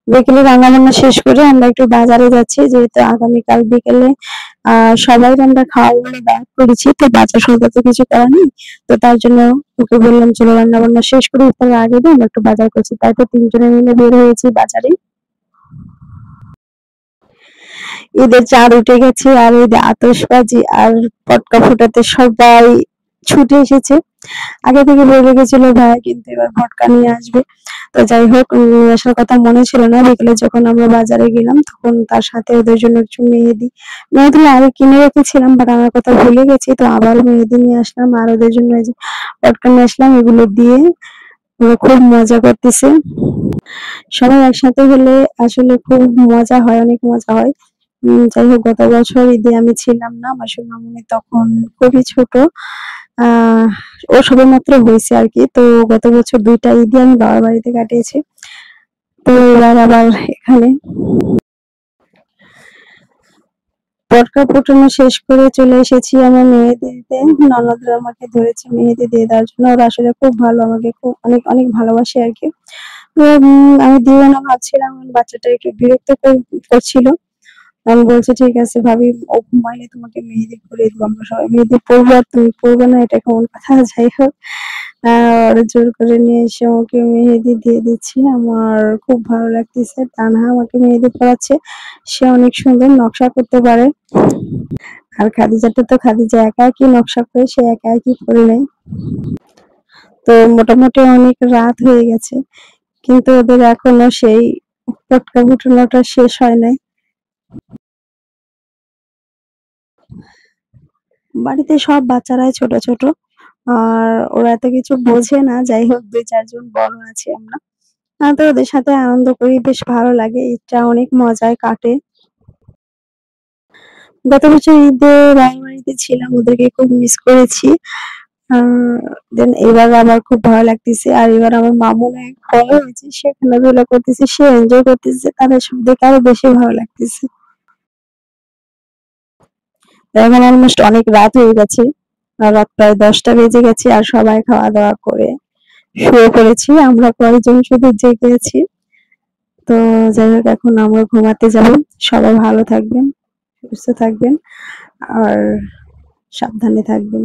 বিকেলে রান্নাবান্না শেষ করে আমরা একটু বাজারে যাচ্ছি, যেহেতু আগামীকাল বিকেলে সবাই আমরা খাওয়াবো বলে দাওয়াত করেছি, তো বাজার সওদা তো কিছু করা নেই। তো তার জন্য ওকে বললাম চলো রান্না বান্না শেষ করে ইফতারের আগে দিয়ে আমরা একটু বাজার করছি, তাই তো তিনজনে মিলে বের হয়েছি বাজারে। ঈদের চাঁদ উঠে গেছে আর ঈদে আতশবাজি আর পটকা ফোটাতে সবাই ছুটে এসেছে। আগে থেকে বলে রেখেছিল ভাই কিন্তু এবার পটকা নিয়ে আসবে। তো যাই হোক, নিয়ে আসার কথা মনে ছিল না। বিকেলে যখন আমরা বাজারে গেলাম তখন তার সাথে ওদের জন্য একটু মেহেদি আগে কিনে রেখেছিলাম, বাট আমার কথা ভুলে গেছি, তো আবার মেহেদি নিয়ে আসলাম আর ওদের জন্য এই যে পটকা নিয়ে আসলাম। এগুলো দিয়ে ওরা খুব মজা করতেছে। সবাই একসাথে হলে আসলে খুব মজা হয়, অনেক মজা হয়। যাই হোক, গত বছর ঈদে আমি ছিলাম না, আমার সোনামণি তখন খুবই ছোট। আহ ও সবেমাত্র হয়েছে আর কি। তো গত বছর 2টা ঈদই আমি বাবার বাড়িতে কাটিয়েছি। তো এবার আবার এখানে পটকা ফোটানো শেষ করে চলে এসেছি আমার মেহেদি দিতে। ননদরা আমাকে ধরেছে মেহেদি দিয়ে দেওয়ার জন্য। ওরা আসলে খুব ভালো, আমাকে খুব অনেক অনেক ভালোবাসে আর কি। তো আমি দিব না ভাবছিলাম, বাচ্চাটা একটু বিরক্ত করছিল। আমি বলছি ঠিক আছে ভাবি, ও ঘুমাইলে তোমাকে মেহেদি পরিয়ে দিব, আমরা সবাই মেহেদি পরবো আর তুমি পরবে না, এটা কেমন কথা? যাই হোক, ওরা জোর করে নিয়ে এসে আমাকে মেহেদি দিয়ে দিচ্ছে। আমার খুব ভালো লাগতেছে। তানহা আমাকে মেহেদি পরাচ্ছে, সে অনেক সুন্দর নকশা করতে পারে। আর খাদিজাটা তো খাদিজা একা একই নকশা করে, সে একা একই করে নেয়। তো মোটামুটি অনেক রাত হয়ে গেছে, কিন্তু ওদের এখনো সেই পটকা ফুটানোটা শেষ হয় নাই। বাড়িতে সব বাচ্চারাই ছোট ছোট, আর ওরা এত কিছু বোঝে না। যাই হোক, 2-4 জন বড় আছি আমরা। তো ওদের সাথে আনন্দ করি, বেশ ভালো লাগে, ঈদটা অনেক মজায় কাটে। গত বছর ঈদে বাবার বাড়িতে ছিলাম, ওদেরকে খুব মিস করেছি। দেন এবার আমার খুব ভালো লাগতেছে। আর এবার আমার মামু অনেক বড় হয়েছে, সে খেলাধুলা করতেছে, সে এনজয় করতেছে, তাদের সব দেখে আরো বেশি ভালো লাগতেছে। এখন অলমোস্ট অনেক রাত হয়ে গেছে, রাত প্রায় 10টা বেজে গেছে, আর সবাই খাওয়া দাওয়া করে শুয়ে পড়েছি, আমরা কয়েকজন শুধু জেগে আছি। তো যাই হোক, এখন আমরা ঘুমাতে যাব। সবাই ভালো থাকবেন, সুস্থ থাকবেন, আর সাবধানে থাকবেন।